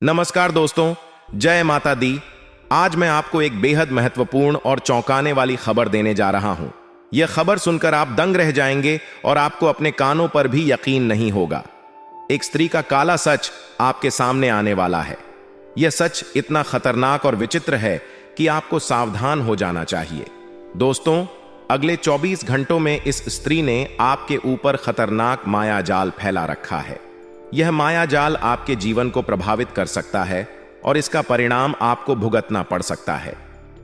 नमस्कार दोस्तों, जय माता दी। आज मैं आपको एक बेहद महत्वपूर्ण और चौंकाने वाली खबर देने जा रहा हूं। यह खबर सुनकर आप दंग रह जाएंगे और आपको अपने कानों पर भी यकीन नहीं होगा। एक स्त्री का काला सच आपके सामने आने वाला है। यह सच इतना खतरनाक और विचित्र है कि आपको सावधान हो जाना चाहिए। दोस्तों, अगले 24 घंटों में इस स्त्री ने आपके ऊपर खतरनाक मायाजाल फैला रखा है। यह मायाजाल आपके जीवन को प्रभावित कर सकता है और इसका परिणाम आपको भुगतना पड़ सकता है।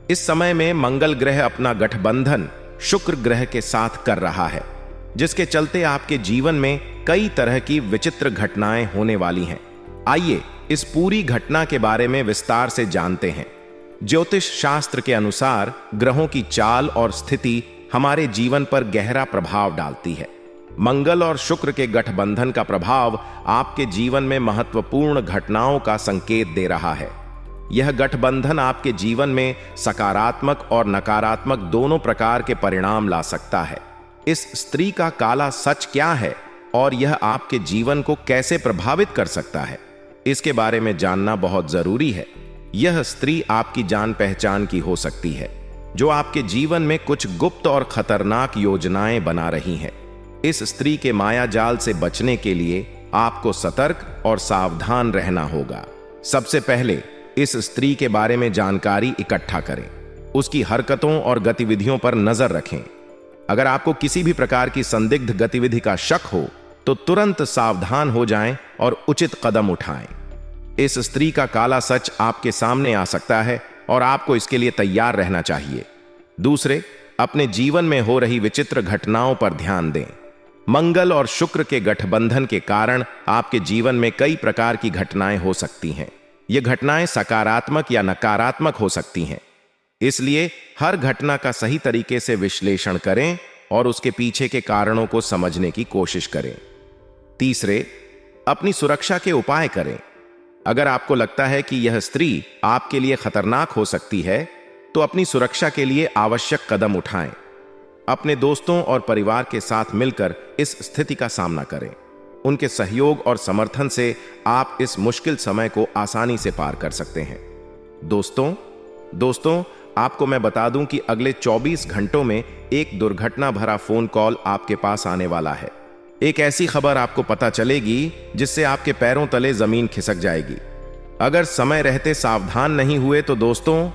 इस समय में मंगल ग्रह अपना गठबंधन शुक्र ग्रह के साथ कर रहा है, जिसके चलते आपके जीवन में कई तरह की विचित्र घटनाएं होने वाली हैं। आइए इस पूरी घटना के बारे में विस्तार से जानते हैं। ज्योतिष शास्त्र के अनुसार ग्रहों की चाल और स्थिति हमारे जीवन पर गहरा प्रभाव डालती है। मंगल और शुक्र के गठबंधन का प्रभाव आपके जीवन में महत्वपूर्ण घटनाओं का संकेत दे रहा है। यह गठबंधन आपके जीवन में सकारात्मक और नकारात्मक दोनों प्रकार के परिणाम ला सकता है। इस स्त्री का काला सच क्या है और यह आपके जीवन को कैसे प्रभावित कर सकता है, इसके बारे में जानना बहुत जरूरी है। यह स्त्री आपकी जान पहचान की हो सकती है, जो आपके जीवन में कुछ गुप्त और खतरनाक योजनाएं बना रही हैं। इस स्त्री के मायाजाल से बचने के लिए आपको सतर्क और सावधान रहना होगा। सबसे पहले इस स्त्री के बारे में जानकारी इकट्ठा करें। उसकी हरकतों और गतिविधियों पर नजर रखें। अगर आपको किसी भी प्रकार की संदिग्ध गतिविधि का शक हो तो तुरंत सावधान हो जाएं और उचित कदम उठाएं। इस स्त्री का काला सच आपके सामने आ सकता है और आपको इसके लिए तैयार रहना चाहिए। दूसरे, अपने जीवन में हो रही विचित्र घटनाओं पर ध्यान दें। मंगल और शुक्र के गठबंधन के कारण आपके जीवन में कई प्रकार की घटनाएं हो सकती हैं। ये घटनाएं सकारात्मक या नकारात्मक हो सकती हैं, इसलिए हर घटना का सही तरीके से विश्लेषण करें और उसके पीछे के कारणों को समझने की कोशिश करें। तीसरे, अपनी सुरक्षा के उपाय करें। अगर आपको लगता है कि यह स्त्री आपके लिए खतरनाक हो सकती है, तो अपनी सुरक्षा के लिए आवश्यक कदम उठाएं। अपने दोस्तों और परिवार के साथ मिलकर इस स्थिति का सामना करें। उनके सहयोग और समर्थन से आप इस मुश्किल समय को आसानी से पार कर सकते हैं। दोस्तों, आपको मैं बता दूं कि अगले 24 घंटों में एक दुर्घटना भरा फोन कॉल आपके पास आने वाला है। एक ऐसी खबर आपको पता चलेगी जिससे आपके पैरों तले जमीन खिसक जाएगी। अगर समय रहते सावधान नहीं हुए तो दोस्तों,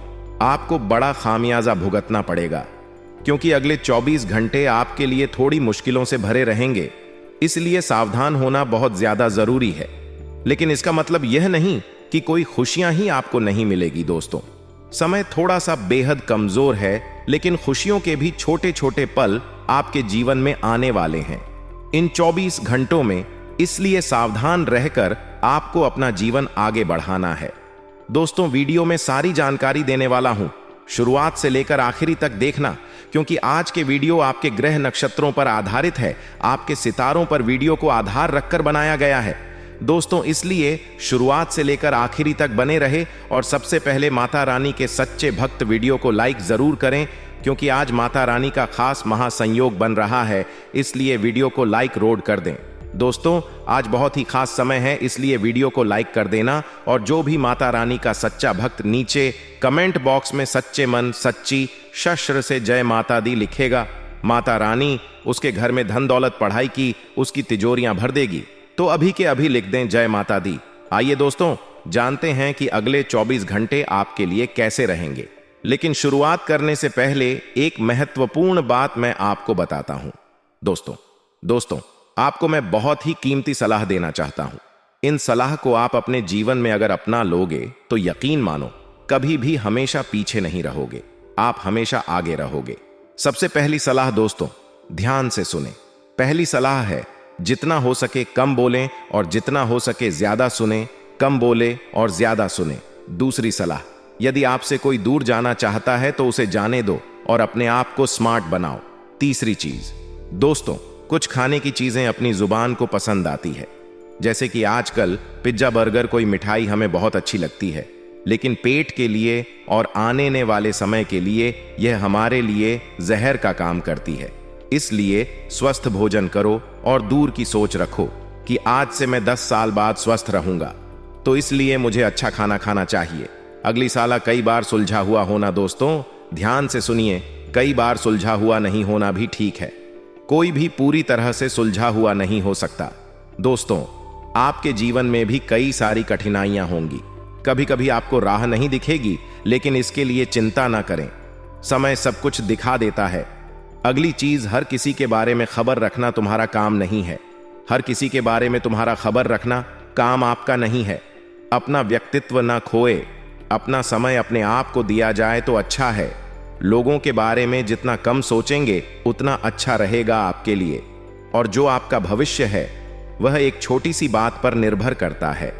आपको बड़ा खामियाजा भुगतना पड़ेगा, क्योंकि अगले 24 घंटे आपके लिए थोड़ी मुश्किलों से भरे रहेंगे। इसलिए सावधान होना बहुत ज्यादा जरूरी है। लेकिन इसका मतलब यह नहीं कि कोई खुशियां ही आपको नहीं मिलेगी। दोस्तों, समय थोड़ा सा बेहद कमजोर है, लेकिन खुशियों के भी छोटे छोटे पल आपके जीवन में आने वाले हैं इन 24 घंटों में। इसलिए सावधान रहकर आपको अपना जीवन आगे बढ़ाना है। दोस्तों, वीडियो में सारी जानकारी देने वाला हूं, शुरुआत से लेकर आखिरी तक देखना, क्योंकि आज के वीडियो आपके ग्रह नक्षत्रों पर आधारित है। आपके सितारों पर वीडियो को आधार रखकर बनाया गया है। दोस्तों, इसलिए शुरुआत से लेकर आखिरी तक बने रहे। और सबसे पहले माता रानी के सच्चे भक्त वीडियो को लाइक जरूर करें, क्योंकि आज माता रानी का खास महासंयोग बन रहा है। इसलिए वीडियो को लाइक रोड कर दें। दोस्तों, आज बहुत ही खास समय है, इसलिए वीडियो को लाइक कर देना। और जो भी माता रानी का सच्चा भक्त नीचे कमेंट बॉक्स में सच्चे मन सच्ची शस्त्र से जय माता दी लिखेगा, माता रानी उसके घर में धन दौलत पढ़ाई की उसकी तिजोरियां भर देगी। तो अभी के अभी लिख दें जय माता दी। आइए दोस्तों, जानते हैं कि अगले 24 घंटे आपके लिए कैसे रहेंगे। लेकिन शुरुआत करने से पहले एक महत्वपूर्ण बात मैं आपको बताता हूं। दोस्तों, आपको मैं बहुत ही कीमती सलाह देना चाहता हूं। इन सलाह को आप अपने जीवन में अगर अपना लोगे तो यकीन मानो, कभी भी हमेशा पीछे नहीं रहोगे, आप हमेशा आगे रहोगे। सबसे पहली सलाह दोस्तों, ध्यान से सुने। पहली सलाह है, जितना हो सके कम बोलें और जितना हो सके ज्यादा सुने। कम बोले और ज्यादा सुने। दूसरी सलाह, यदि आपसे कोई दूर जाना चाहता है तो उसे जाने दो और अपने आप को स्मार्ट बनाओ। तीसरी चीज दोस्तों, कुछ खाने की चीजें अपनी जुबान को पसंद आती है, जैसे कि आजकल पिज्जा बर्गर कोई मिठाई हमें बहुत अच्छी लगती है, लेकिन पेट के लिए और आने वाले समय के लिए यह हमारे लिए जहर का काम करती है। इसलिए स्वस्थ भोजन करो और दूर की सोच रखो कि आज से मैं 10 साल बाद स्वस्थ रहूंगा। तो इसलिए मुझे अच्छा खाना खाना चाहिए। अगली साला कई बार सुलझा हुआ होना दोस्तों, ध्यान से सुनिए, कई बार सुलझा हुआ नहीं होना भी ठीक है। कोई भी पूरी तरह से सुलझा हुआ नहीं हो सकता। दोस्तों, आपके जीवन में भी कई सारी कठिनाइयां होंगी। कभी कभी आपको राह नहीं दिखेगी, लेकिन इसके लिए चिंता ना करें, समय सब कुछ दिखा देता है। अगली चीज, हर किसी के बारे में खबर रखना तुम्हारा काम नहीं है। हर किसी के बारे में तुम्हारा खबर रखना काम आपका नहीं है। अपना व्यक्तित्व ना खोए, अपना समय अपने आप को दिया जाए तो अच्छा है। लोगों के बारे में जितना कम सोचेंगे उतना अच्छा रहेगा आपके लिए। और जो आपका भविष्य है वह एक छोटी सी बात पर निर्भर करता है।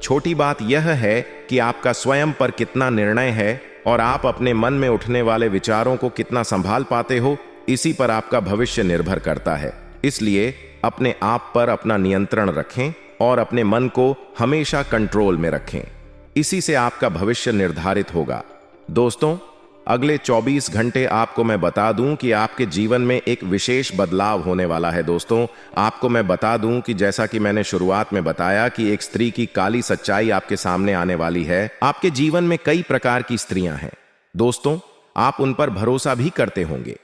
छोटी बात यह है कि आपका स्वयं पर कितना निर्णय है और आप अपने मन में उठने वाले विचारों को कितना संभाल पाते हो, इसी पर आपका भविष्य निर्भर करता है। इसलिए अपने आप पर अपना नियंत्रण रखें और अपने मन को हमेशा कंट्रोल में रखें। इसी से आपका भविष्य निर्धारित होगा। दोस्तों, अगले 24 घंटे आपको मैं बता दूं कि आपके जीवन में एक विशेष बदलाव होने वाला है। दोस्तों, आपको मैं बता दूं कि जैसा कि मैंने शुरुआत में बताया कि एक स्त्री की काली सच्चाई आपके सामने आने वाली है। आपके जीवन में कई प्रकार की स्त्रियां हैं। दोस्तों, आप उन पर भरोसा भी करते होंगे।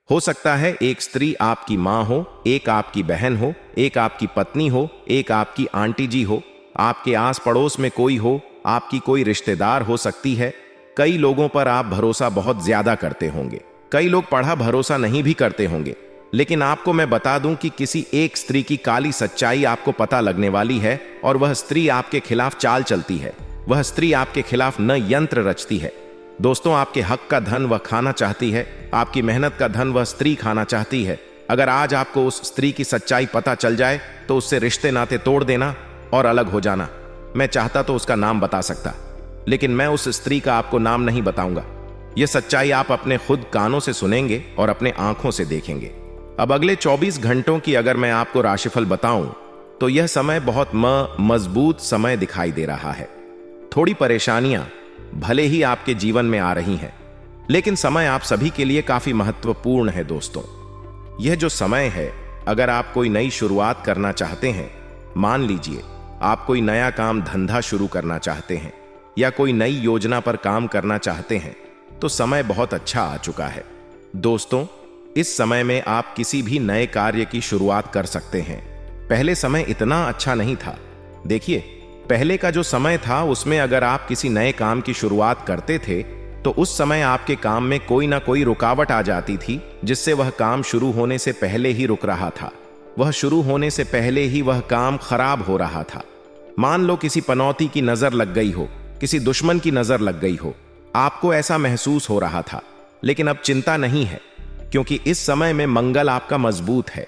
हो सकता है एक स्त्री आपकी मां हो, एक आपकी बहन हो, एक आपकी पत्नी हो, एक आपकी आंटी जी हो, आपके आस पड़ोस में कोई हो, आपकी कोई रिश्तेदार हो सकती है। कई लोगों पर आप भरोसा बहुत ज्यादा करते होंगे। कई लोग पढ़ा भरोसा नहीं भी करते होंगे। लेकिन आपको मैं बता दूं कि किसी एक स्त्री की काली सच्चाई आपको पता लगने वाली है और वह स्त्री आपके खिलाफ चाल चलती है। वह स्त्री आपके खिलाफ न यंत्र रचती है। दोस्तों, आपके हक का धन वह खाना चाहती है, आपकी मेहनत का धन वह स्त्री खाना चाहती है। अगर आज आपको उस स्त्री की सच्चाई पता चल जाए तो उससे रिश्ते नाते तोड़ देना और अलग हो जाना। मैं चाहता तो उसका नाम बता सकता, लेकिन मैं उस स्त्री का आपको नाम नहीं बताऊंगा। यह सच्चाई आप अपने खुद कानों से सुनेंगे और अपने आंखों से देखेंगे। अब अगले 24 घंटों की अगर मैं आपको राशिफल बताऊं तो यह समय बहुत मजबूत समय दिखाई दे रहा है। थोड़ी परेशानियां भले ही आपके जीवन में आ रही हैं, लेकिन समय आप सभी के लिए काफी महत्वपूर्ण है। दोस्तों, यह जो समय है, अगर आप कोई नई शुरुआत करना चाहते हैं, मान लीजिए आप कोई नया काम धंधा शुरू करना चाहते हैं या कोई नई योजना पर काम करना चाहते हैं, तो समय बहुत अच्छा आ चुका है। दोस्तों, इस समय में आप किसी भी नए कार्य की शुरुआत कर सकते हैं। पहले समय इतना अच्छा नहीं था। देखिए, पहले का जो समय था उसमें अगर आप किसी नए काम की शुरुआत करते थे तो उस समय आपके काम में कोई ना कोई रुकावट आ जाती थी, जिससे वह काम शुरू होने से पहले ही रुक रहा था। वह शुरू होने से पहले ही वह काम खराब हो रहा था। मान लो किसी पनौती की नजर लग गई हो, किसी दुश्मन की नजर लग गई हो, आपको ऐसा महसूस हो रहा था। लेकिन अब चिंता नहीं है, क्योंकि इस समय में मंगल आपका मजबूत है।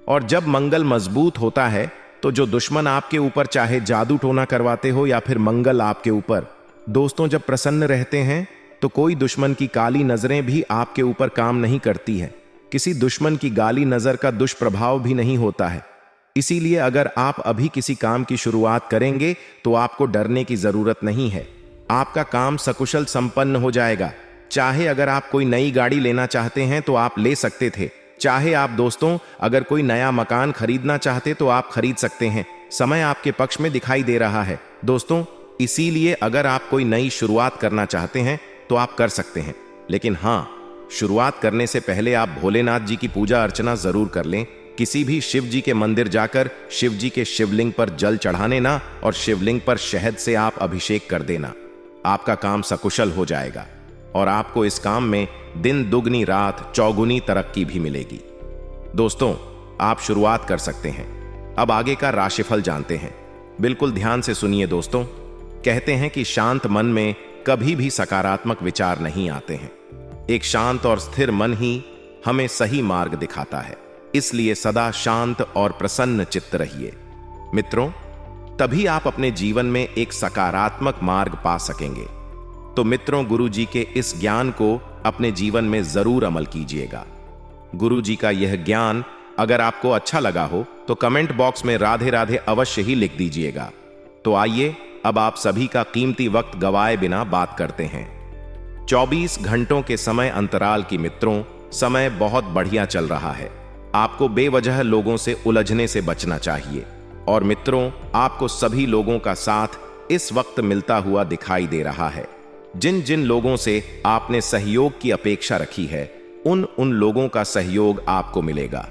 और जब मंगल मजबूत होता है तो जो दुश्मन आपके ऊपर चाहे जादू टोना करवाते हो या फिर मंगल आपके ऊपर, दोस्तों, जब प्रसन्न रहते हैं तो कोई दुश्मन की काली नजरें भी आपके ऊपर काम नहीं करती है। किसी दुश्मन की गाली नजर का दुष्प्रभाव भी नहीं होता है। इसीलिए अगर आप अभी किसी काम की शुरुआत करेंगे तो आपको डरने की जरूरत नहीं है। आपका काम सकुशल संपन्न हो जाएगा। चाहे अगर आप कोई नई गाड़ी लेना चाहते हैं तो आप ले सकते थे। चाहे आप दोस्तों अगर कोई नया मकान खरीदना चाहते तो आप खरीद सकते हैं। समय आपके पक्ष में दिखाई दे रहा है दोस्तों। इसीलिए अगर आप कोई नई शुरुआत करना चाहते हैं तो आप कर सकते हैं। लेकिन हाँ, शुरुआत करने से पहले आप भोलेनाथ जी की पूजा अर्चना जरूर कर लें। किसी भी शिव जी के मंदिर जाकर शिव जी के शिवलिंग पर जल चढ़ाने ना और शिवलिंग पर शहद से आप अभिषेक कर देना। आपका काम सकुशल हो जाएगा और आपको इस काम में दिन दुगनी रात चौगुनी तरक्की भी मिलेगी। दोस्तों, आप शुरुआत कर सकते हैं। अब आगे का राशिफल जानते हैं। बिल्कुल ध्यान से सुनिए दोस्तों। कहते हैं कि शांत मन में कभी भी सकारात्मक विचार नहीं आते हैं। एक शांत और स्थिर मन ही हमें सही मार्ग दिखाता है। इसलिए सदा शांत और प्रसन्न चित्त रहिए। मित्रों, तभी आप अपने जीवन में एक सकारात्मक मार्ग पा सकेंगे। तो मित्रों, गुरु जी के इस ज्ञान को अपने जीवन में जरूर अमल कीजिएगा। गुरु जी का यह ज्ञान अगर आपको अच्छा लगा हो तो कमेंट बॉक्स में राधे राधे अवश्य ही लिख दीजिएगा। तो आइए अब आप सभी का कीमती वक्त गवाए बिना बात करते हैं। 24 घंटों के समय अंतराल की मित्रों, समय बहुत बढ़िया चल रहा है। आपको बेवजह लोगों से उलझने से बचना चाहिए। और मित्रों, आपको सभी लोगों का साथ इस वक्त मिलता हुआ दिखाई दे रहा है। जिन जिन लोगों से आपने सहयोग की अपेक्षा रखी है, उन उन लोगों का सहयोग आपको मिलेगा।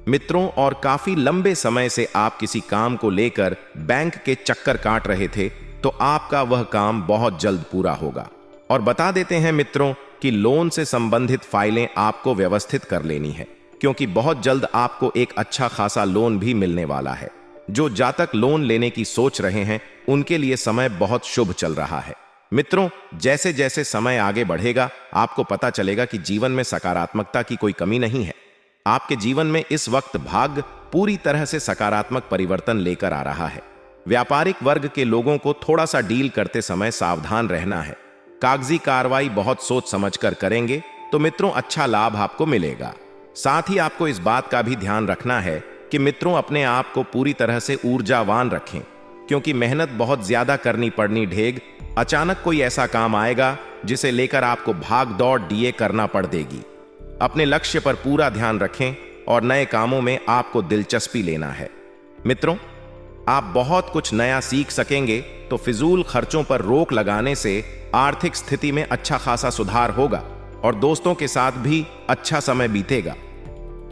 मित्रों, और काफी लंबे समय से आप किसी काम को लेकर बैंक के चक्कर काट रहे थे, तो आपका वह काम बहुत जल्द पूरा होगा। और बता देते हैं मित्रों कि लोन से संबंधित फाइलें आपको व्यवस्थित कर लेनी है, क्योंकि बहुत जल्द आपको एक अच्छा खासा लोन भी मिलने वाला है। जो जातक लोन लेने की सोच रहे हैं, उनके लिए समय बहुत शुभ चल रहा है। मित्रों, जैसे जैसे समय आगे बढ़ेगा, आपको पता चलेगा कि जीवन में सकारात्मकता की कोई कमी नहीं है। आपके जीवन में इस वक्त भाग्य पूरी तरह से सकारात्मक परिवर्तन लेकर आ रहा है। व्यापारिक वर्ग के लोगों को थोड़ा सा डील करते समय सावधान रहना है। कागजी कार्रवाई बहुत सोच समझकर करेंगे तो मित्रों अच्छा लाभ आपको मिलेगा। साथ ही आपको इस बात का भी ध्यान रखना है कि मित्रों अपने आप को पूरी तरह से ऊर्जावान रखें, क्योंकि मेहनत बहुत ज्यादा करनी पड़नी ढेग अचानक कोई ऐसा काम आएगा जिसे लेकर आपको भाग दौड़ डीए करना पड़ देगी। अपने लक्ष्य पर पूरा ध्यान रखें और नए कामों में आपको दिलचस्पी लेना है। मित्रों, आप बहुत कुछ नया सीख सकेंगे, तो फिजूल खर्चों पर रोक लगाने से आर्थिक स्थिति में अच्छा खासा सुधार होगा और दोस्तों के साथ भी अच्छा समय बीतेगा।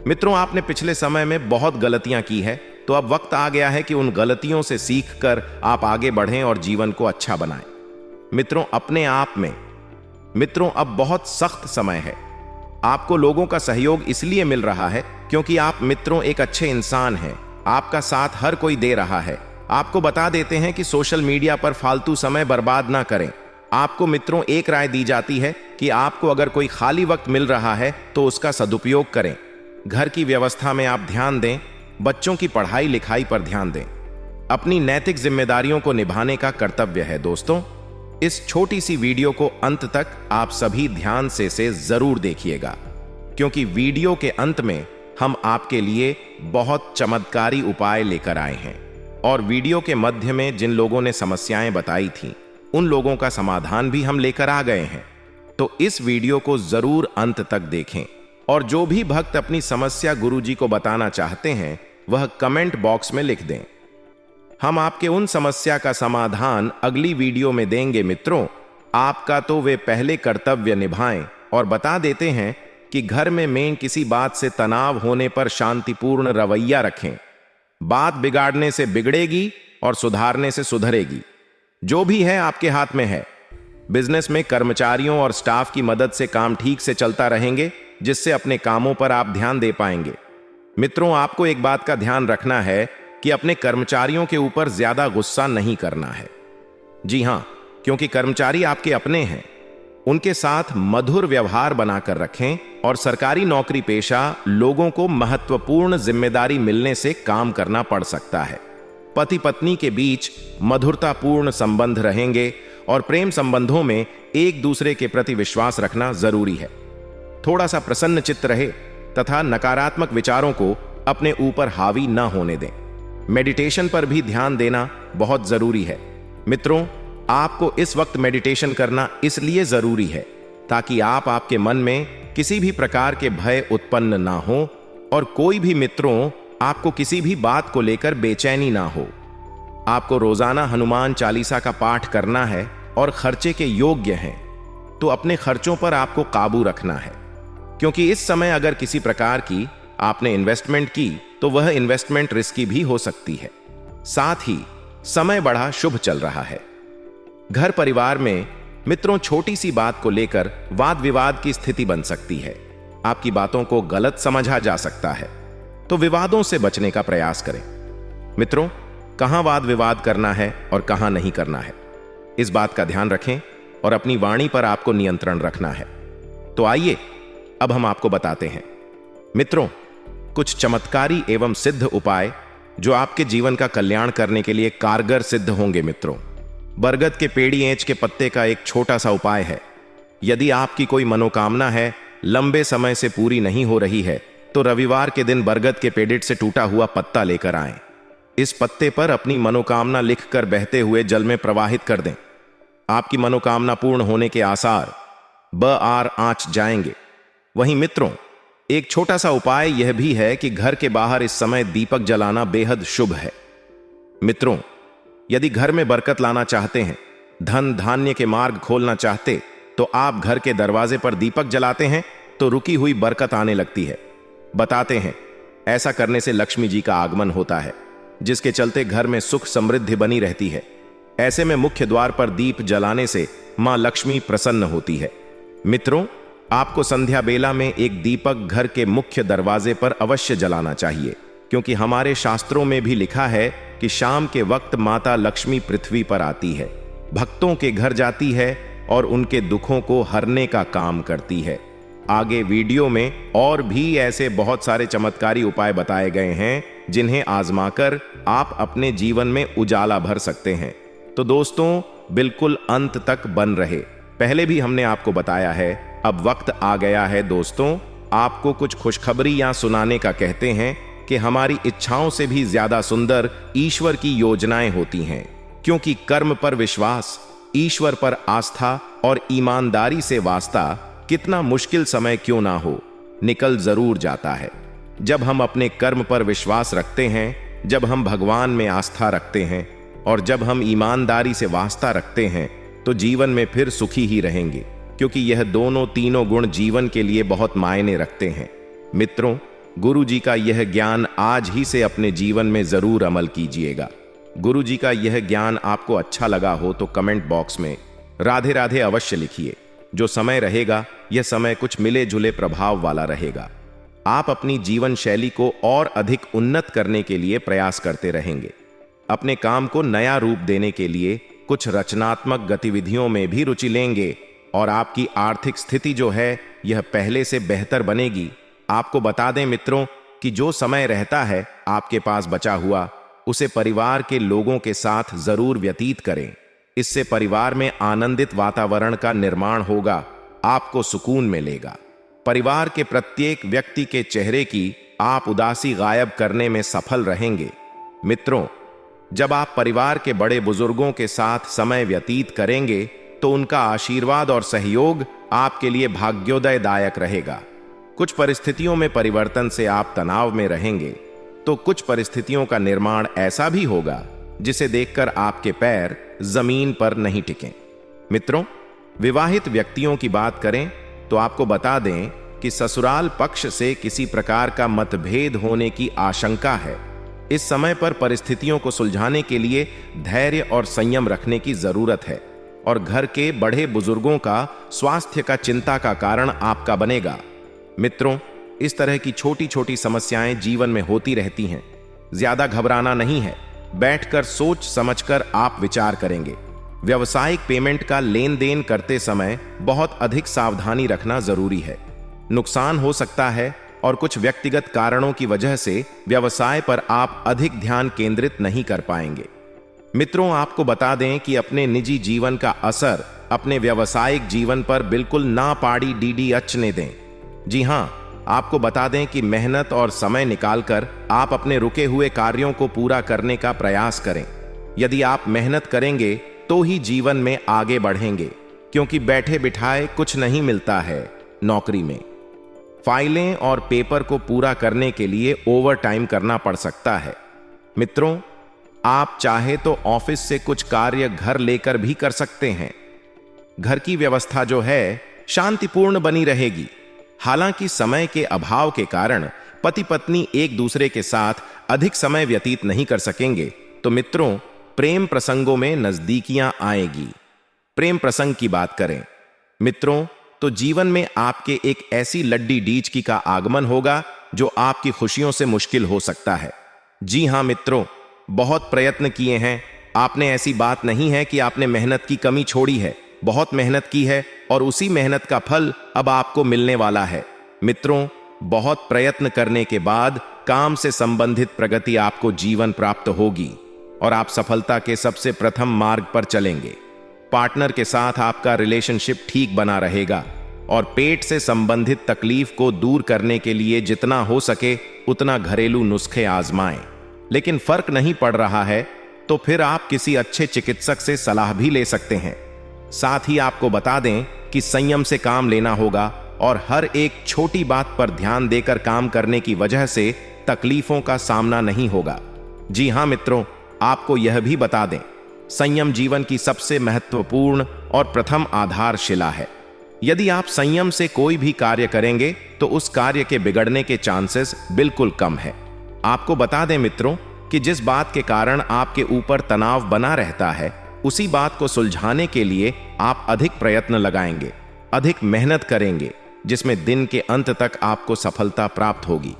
मित्रों, आपने पिछले समय में बहुत गलतियां की है, तो अब वक्त आ गया है कि उन गलतियों से सीखकर आप आगे बढ़ें और जीवन को अच्छा बनाएं। मित्रों, अपने आप में मित्रों अब बहुत सख्त समय है। आपको लोगों का सहयोग इसलिए मिल रहा है क्योंकि आप मित्रों एक अच्छे इंसान हैं। आपका साथ हर कोई दे रहा है। आपको बता देते हैं कि सोशल मीडिया पर फालतू समय बर्बाद ना करें। आपको मित्रों एक राय दी जाती है कि आपको अगर कोई खाली वक्त मिल रहा है तो उसका सदुपयोग करें। घर की व्यवस्था में आप ध्यान दें, बच्चों की पढ़ाई लिखाई पर ध्यान दें। अपनी नैतिक जिम्मेदारियों को निभाने का कर्तव्य है। दोस्तों, इस छोटी सी वीडियो को अंत तक आप सभी ध्यान से जरूर देखिएगा, क्योंकि वीडियो के अंत में हम आपके लिए बहुत चमत्कारी उपाय लेकर आए हैं और वीडियो के मध्य में जिन लोगों ने समस्याएं बताई थीं, उन लोगों का समाधान भी हम लेकर आ गए हैं। तो इस वीडियो को जरूर अंत तक देखें और जो भी भक्त अपनी समस्या गुरुजी को बताना चाहते हैं, वह कमेंट बॉक्स में लिख दें। हम आपके उन समस्या का समाधान अगली वीडियो में देंगे। मित्रों, आपका तो वे पहले कर्तव्य निभाएं और बता देते हैं कि घर में किसी बात से तनाव होने पर शांतिपूर्ण रवैया रखें। बात बिगाड़ने से बिगड़ेगी और सुधारने से सुधरेगी। जो भी है आपके हाथ में है। बिजनेस में कर्मचारियों और स्टाफ की मदद से काम ठीक से चलता रहेंगे, जिससे अपने कामों पर आप ध्यान दे पाएंगे। मित्रों, आपको एक बात का ध्यान रखना है कि अपने कर्मचारियों के ऊपर ज्यादा गुस्सा नहीं करना है। जी हां, क्योंकि कर्मचारी आपके अपने हैं। उनके साथ मधुर व्यवहार बनाकर रखें और सरकारी नौकरी पेशा लोगों को महत्वपूर्ण जिम्मेदारी मिलने से काम करना पड़ सकता है। पति पत्नी के बीच मधुरतापूर्ण संबंध रहेंगे और प्रेम संबंधों में एक दूसरे के प्रति विश्वास रखना जरूरी है। थोड़ा सा प्रसन्न चित्त रहे तथा नकारात्मक विचारों को अपने ऊपर हावी न होने दें। मेडिटेशन पर भी ध्यान देना बहुत जरूरी है। मित्रों, आपको इस वक्त मेडिटेशन करना इसलिए जरूरी है ताकि आपके मन में किसी भी प्रकार के भय उत्पन्न ना हो और कोई भी मित्रों आपको किसी भी बात को लेकर बेचैनी ना हो। आपको रोजाना हनुमान चालीसा का पाठ करना है और खर्चे के योग्य हैं, तो अपने खर्चों पर आपको काबू रखना है, क्योंकि इस समय अगर किसी प्रकार की आपने इन्वेस्टमेंट की तो वह इन्वेस्टमेंट रिस्की भी हो सकती है। साथ ही समय बड़ा शुभ चल रहा है। घर परिवार में मित्रों छोटी सी बात को लेकर वाद विवाद की स्थिति बन सकती है। आपकी बातों को गलत समझा जा सकता है, तो विवादों से बचने का प्रयास करें। मित्रों, कहां वाद विवाद करना है और कहां नहीं करना है, इस बात का ध्यान रखें और अपनी वाणी पर आपको नियंत्रण रखना है। तो आइए अब हम आपको बताते हैं मित्रों कुछ चमत्कारी एवं सिद्ध उपाय जो आपके जीवन का कल्याण करने के लिए कारगर सिद्ध होंगे। मित्रों, बरगद के पेड़ी एंच के पत्ते का एक छोटा सा उपाय है। यदि आपकी कोई मनोकामना है, लंबे समय से पूरी नहीं हो रही है, तो रविवार के दिन बरगद के पेड़ से टूटा हुआ पत्ता लेकर आएं। इस पत्ते पर अपनी मनोकामना लिखकर बहते हुए जल में प्रवाहित कर दें। आपकी मनोकामना पूर्ण होने के आसार ब-आर आंच जाएंगे। वहीं मित्रों, एक छोटा सा उपाय यह भी है कि घर के बाहर इस समय दीपक जलाना बेहद शुभ है। मित्रों, यदि घर में बरकत लाना चाहते हैं, धन धान्य के मार्ग खोलना चाहते, तो आप घर के दरवाजे पर दीपक जलाते हैं तो रुकी हुई बरकत आने लगती है। बताते हैं ऐसा करने से लक्ष्मी जी का आगमन होता है, जिसके चलते घर में सुख समृद्धि बनी रहती है। ऐसे में मुख्य द्वार पर दीप जलाने से मां लक्ष्मी प्रसन्न होती है। मित्रों, आपको संध्या बेला में एक दीपक घर के मुख्य दरवाजे पर अवश्य जलाना चाहिए, क्योंकि हमारे शास्त्रों में भी लिखा है कि शाम के वक्त माता लक्ष्मी पृथ्वी पर आती है, भक्तों के घर जाती है और उनके दुखों को हरने का काम करती है। आगे वीडियो में और भी ऐसे बहुत सारे चमत्कारी उपाय बताए गए हैं, जिन्हें आजमाकर आप अपने जीवन में उजाला भर सकते हैं। तो दोस्तों, बिल्कुल अंत तक बन रहे। पहले भी हमने आपको बताया है, अब वक्त आ गया है दोस्तों, आपको कुछ खुशखबरी या सुनाने का। कहते हैं कि हमारी इच्छाओं से भी ज्यादा सुंदर ईश्वर की योजनाएं होती हैं, क्योंकि कर्म पर विश्वास, ईश्वर पर आस्था और ईमानदारी से वास्ता कितना मुश्किल समय क्यों ना हो, निकल जरूर जाता है। जब हम अपने कर्म पर विश्वास रखते हैं, जब हम भगवान में आस्था रखते हैं और जब हम ईमानदारी से वास्ता रखते हैं, तो जीवन में फिर सुखी ही रहेंगे, क्योंकि यह दोनों तीनों गुण जीवन के लिए बहुत मायने रखते हैं। मित्रों, गुरु जी का यह ज्ञान आज ही से अपने जीवन में जरूर अमल कीजिएगा। गुरु जी का यह ज्ञान आपको अच्छा लगा हो तो कमेंट बॉक्स में राधे राधे अवश्य लिखिए। जो समय रहेगा, यह समय कुछ मिले जुले प्रभाव वाला रहेगा। आप अपनी जीवन शैली को और अधिक उन्नत करने के लिए प्रयास करते रहेंगे। अपने काम को नया रूप देने के लिए कुछ रचनात्मक गतिविधियों में भी रुचि लेंगे और आपकी आर्थिक स्थिति जो है, यह पहले से बेहतर बनेगी। आपको बता दें मित्रों कि जो समय रहता है आपके पास बचा हुआ, उसे परिवार के लोगों के साथ जरूर व्यतीत करें। इससे परिवार में आनंदित वातावरण का निर्माण होगा, आपको सुकून मिलेगा। परिवार के प्रत्येक व्यक्ति के चेहरे की आप उदासी गायब करने में सफल रहेंगे। मित्रों, जब आप परिवार के बड़े बुजुर्गों के साथ समय व्यतीत करेंगे, तो उनका आशीर्वाद और सहयोग आपके लिए भाग्योदयदायक रहेगा। कुछ परिस्थितियों में परिवर्तन से आप तनाव में रहेंगे, तो कुछ परिस्थितियों का निर्माण ऐसा भी होगा जिसे देखकर आपके पैर जमीन पर नहीं टिकें। मित्रों, विवाहित व्यक्तियों की बात करें तो आपको बता दें कि ससुराल पक्ष से किसी प्रकार का मतभेद होने की आशंका है। इस समय पर परिस्थितियों को सुलझाने के लिए धैर्य और संयम रखने की जरूरत है, और घर के बड़े बुजुर्गों का स्वास्थ्य का चिंता का कारण आपका बनेगा। मित्रों, इस तरह की छोटी छोटी समस्याएं जीवन में होती रहती हैं। ज्यादा घबराना नहीं है, बैठकर सोच समझकर आप विचार करेंगे। व्यावसायिक पेमेंट का लेन देन करते समय बहुत अधिक सावधानी रखना जरूरी है। नुकसान हो सकता है और कुछ व्यक्तिगत कारणों की वजह से व्यवसाय पर आप अधिक ध्यान केंद्रित नहीं कर पाएंगे। मित्रों, आपको बता दें कि अपने निजी जीवन का असर अपने व्यावसायिक जीवन पर बिल्कुल ना पाड़ी डीडी अचने दें। जी हां, आपको बता दें कि मेहनत और समय निकालकर आप अपने रुके हुए कार्यों को पूरा करने का प्रयास करें। यदि आप मेहनत करेंगे तो ही जीवन में आगे बढ़ेंगे, क्योंकि बैठे बिठाए कुछ नहीं मिलता है नौकरी में। फाइलें और पेपर को पूरा करने के लिए ओवर टाइम करना पड़ सकता है। मित्रों, आप चाहे तो ऑफिस से कुछ कार्य घर लेकर भी कर सकते हैं। घर की व्यवस्था जो है शांतिपूर्ण बनी रहेगी। हालांकि समय के अभाव के कारण पति पत्नी एक दूसरे के साथ अधिक समय व्यतीत नहीं कर सकेंगे, तो मित्रों, प्रेम प्रसंगों में नजदीकियां आएगी। प्रेम प्रसंग की बात करें मित्रों, तो जीवन में आपके एक ऐसी लड्डी डीचकी का आगमन होगा जो आपकी खुशियों से मुश्किल हो सकता है। जी हां मित्रों, बहुत प्रयत्न किए हैं आपने, ऐसी बात नहीं है कि आपने मेहनत की कमी छोड़ी है। बहुत मेहनत की है और उसी मेहनत का फल अब आपको मिलने वाला है। मित्रों, बहुत प्रयत्न करने के बाद काम से संबंधित प्रगति आपको जीवन प्राप्त होगी और आप सफलता के सबसे प्रथम मार्ग पर चलेंगे। पार्टनर के साथ आपका रिलेशनशिप ठीक बना रहेगा और पेट से संबंधित तकलीफ को दूर करने के लिए जितना हो सके उतना घरेलू नुस्खे आजमाएं। लेकिन फर्क नहीं पड़ रहा है तो फिर आप किसी अच्छे चिकित्सक से सलाह भी ले सकते हैं। साथ ही आपको बता दें कि संयम से काम लेना होगा और हर एक छोटी बात पर ध्यान देकर काम करने की वजह से तकलीफों का सामना नहीं होगा। जी हां मित्रों, आपको यह भी बता दें संयम जीवन की सबसे महत्वपूर्ण और प्रथम आधारशिला है। यदि आप संयम से कोई भी कार्य करेंगे तो उस कार्य के बिगड़ने के चांसेस बिल्कुल कम है। आपको बता दें मित्रों कि जिस बात के कारण आपके ऊपर तनाव बना रहता है, उसी बात को सुलझाने के लिए आप अधिक प्रयत्न लगाएंगे, अधिक मेहनत करेंगे, जिसमें दिन के अंत तक आपको सफलता प्राप्त होगी।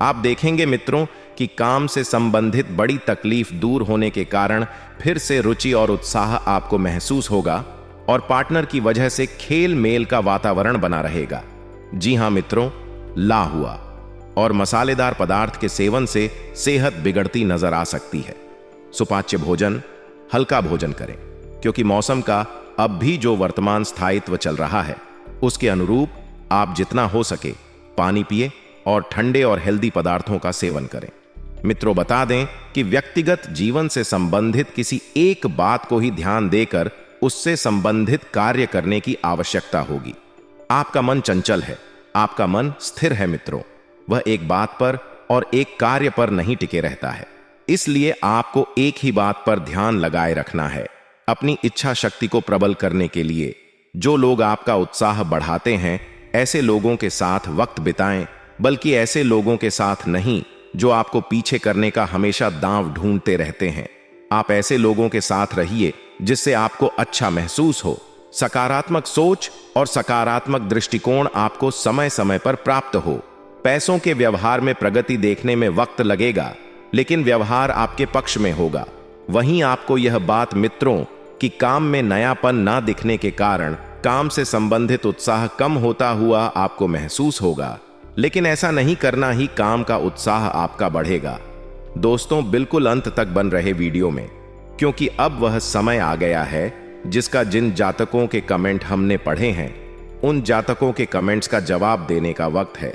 आप देखेंगे मित्रों कि काम से संबंधित बड़ी तकलीफ दूर होने के कारण फिर से रुचि और उत्साह आपको महसूस होगा और पार्टनर की वजह से खेल मेल का वातावरण बना रहेगा। जी हां मित्रों, लाहुआ और मसालेदार पदार्थ के सेवन से सेहत बिगड़ती नजर आ सकती है। सुपाच्य भोजन, हल्का भोजन करें, क्योंकि मौसम का अब भी जो वर्तमान स्थायित्व चल रहा है उसके अनुरूप आप जितना हो सके पानी पिए और ठंडे और हेल्दी पदार्थों का सेवन करें। मित्रों, बता दें कि व्यक्तिगत जीवन से संबंधित किसी एक बात को ही ध्यान देकर उससे संबंधित कार्य करने की आवश्यकता होगी। आपका मन चंचल है, आपका मन स्थिर है मित्रों, वह एक बात पर और एक कार्य पर नहीं टिके रहता है। इसलिए आपको एक ही बात पर ध्यान लगाए रखना है। अपनी इच्छा शक्ति को प्रबल करने के लिए जो लोग आपका उत्साह बढ़ाते हैं, ऐसे लोगों के साथ वक्त बिताएं, बल्कि ऐसे लोगों के साथ नहीं जो आपको पीछे करने का हमेशा दांव ढूंढते रहते हैं। आप ऐसे लोगों के साथ रहिए जिससे आपको अच्छा महसूस हो। सकारात्मक सोच और सकारात्मक दृष्टिकोण आपको समय समय पर प्राप्त हो। पैसों के व्यवहार में प्रगति देखने में वक्त लगेगा, लेकिन व्यवहार आपके पक्ष में होगा। वहीं आपको यह बात मित्रों कि काम में नयापन ना दिखने के कारण काम से संबंधित उत्साह कम होता हुआ आपको महसूस होगा, लेकिन ऐसा नहीं करना ही काम का उत्साह आपका बढ़ेगा। दोस्तों, बिल्कुल अंत तक बन रहे वीडियो में, क्योंकि अब वह समय आ गया है जिसका जिन जातकों के कमेंट हमने पढ़े हैं उन जातकों के कमेंट्स का जवाब देने का वक्त है।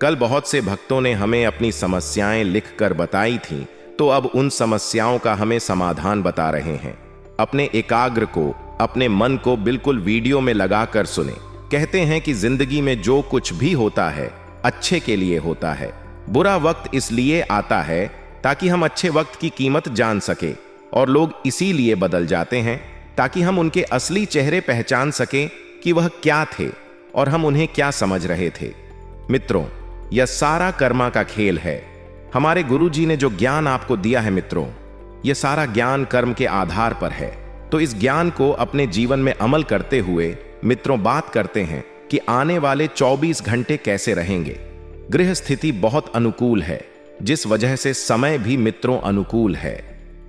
कल बहुत से भक्तों ने हमें अपनी समस्याएं लिखकर बताई थीं, तो अब उन समस्याओं का हमें समाधान बता रहे हैं। अपने एकाग्र को, अपने मन को बिल्कुल वीडियो में लगाकर सुने। कहते हैं कि जिंदगी में जो कुछ भी होता है अच्छे के लिए होता है। बुरा वक्त इसलिए आता है ताकि हम अच्छे वक्त की कीमत जान सके, और लोग इसीलिए बदल जाते हैं ताकि हम उनके असली चेहरे पहचान सकें कि वह क्या थे और हम उन्हें क्या समझ रहे थे। मित्रों, यह सारा कर्मा का खेल है। हमारे गुरुजी ने जो ज्ञान आपको दिया है मित्रों, यह सारा ज्ञान कर्म के आधार पर है। तो इस ज्ञान को अपने जीवन में अमल करते हुए मित्रों बात करते हैं कि आने वाले 24 घंटे कैसे रहेंगे। गृह स्थिति बहुत अनुकूल है, जिस वजह से समय भी मित्रों अनुकूल है।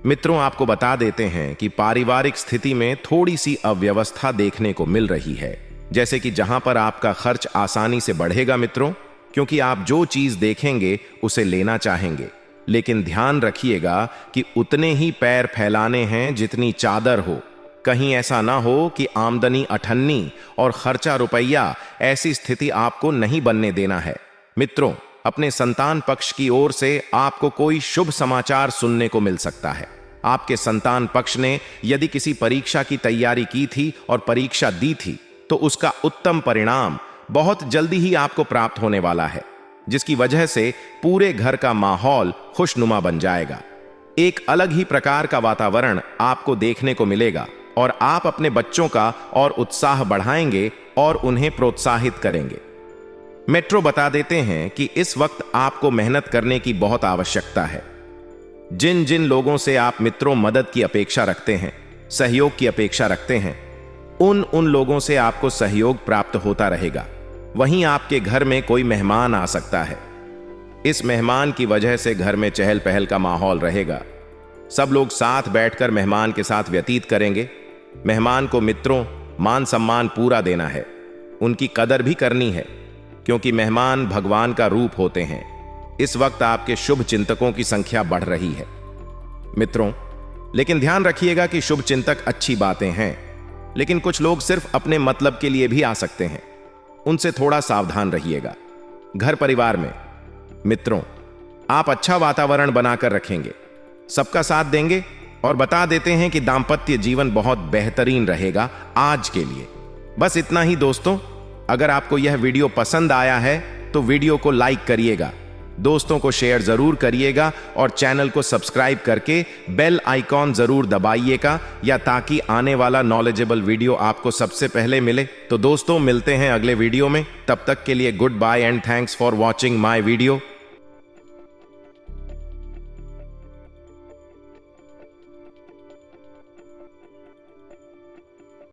मित्रों, आपको बता देते हैं कि पारिवारिक स्थिति में थोड़ी सी अव्यवस्था देखने को मिल रही है, जैसे कि जहां पर आपका खर्च आसानी से बढ़ेगा मित्रों, क्योंकि आप जो चीज देखेंगे उसे लेना चाहेंगे। लेकिन ध्यान रखिएगा कि उतने ही पैर फैलाने हैं जितनी चादर हो। कहीं ऐसा ना हो कि आमदनी अठन्नी और खर्चा रुपया, ऐसी स्थिति आपको नहीं बनने देना है। मित्रों, अपने संतान पक्ष की ओर से आपको कोई शुभ समाचार सुनने को मिल सकता है। आपके संतान पक्ष ने यदि किसी परीक्षा की तैयारी की थी और परीक्षा दी थी, तो उसका उत्तम परिणाम बहुत जल्दी ही आपको प्राप्त होने वाला है, जिसकी वजह से पूरे घर का माहौल खुशनुमा बन जाएगा। एक अलग ही प्रकार का वातावरण आपको देखने को मिलेगा और आप अपने बच्चों का और उत्साह बढ़ाएंगे और उन्हें प्रोत्साहित करेंगे। मेट्रो बता देते हैं कि इस वक्त आपको मेहनत करने की बहुत आवश्यकता है। जिन जिन लोगों से आप मित्रों मदद की अपेक्षा रखते हैं, सहयोग की अपेक्षा रखते हैं, उन लोगों से आपको सहयोग प्राप्त होता रहेगा। वहीं आपके घर में कोई मेहमान आ सकता है। इस मेहमान की वजह से घर में चहल पहल का माहौल रहेगा। सब लोग साथ बैठकर मेहमान के साथ व्यतीत करेंगे। मेहमान को मित्रों मान सम्मान पूरा देना है, उनकी कदर भी करनी है, क्योंकि मेहमान भगवान का रूप होते हैं। इस वक्त आपके शुभ चिंतकों की संख्या बढ़ रही है मित्रों, लेकिन ध्यान रखिएगा कि शुभ चिंतक अच्छी बातें हैं, लेकिन कुछ लोग सिर्फ अपने मतलब के लिए भी आ सकते हैं। उनसे थोड़ा सावधान रहिएगा। घर परिवार में मित्रों आप अच्छा वातावरण बनाकर रखेंगे, सबका साथ देंगे और बता देते हैं कि दांपत्य जीवन बहुत बेहतरीन रहेगा आज के लिए। बस इतना ही दोस्तों। अगर आपको यह वीडियो पसंद आया है तो वीडियो को लाइक करिएगा, दोस्तों को शेयर जरूर करिएगा और चैनल को सब्सक्राइब करके बेल आइकॉन जरूर दबाइएगा या ताकि आने वाला नॉलेजेबल वीडियो आपको सबसे पहले मिले। तो दोस्तों मिलते हैं अगले वीडियो में, तब तक के लिए good bye and thanks for watching my video.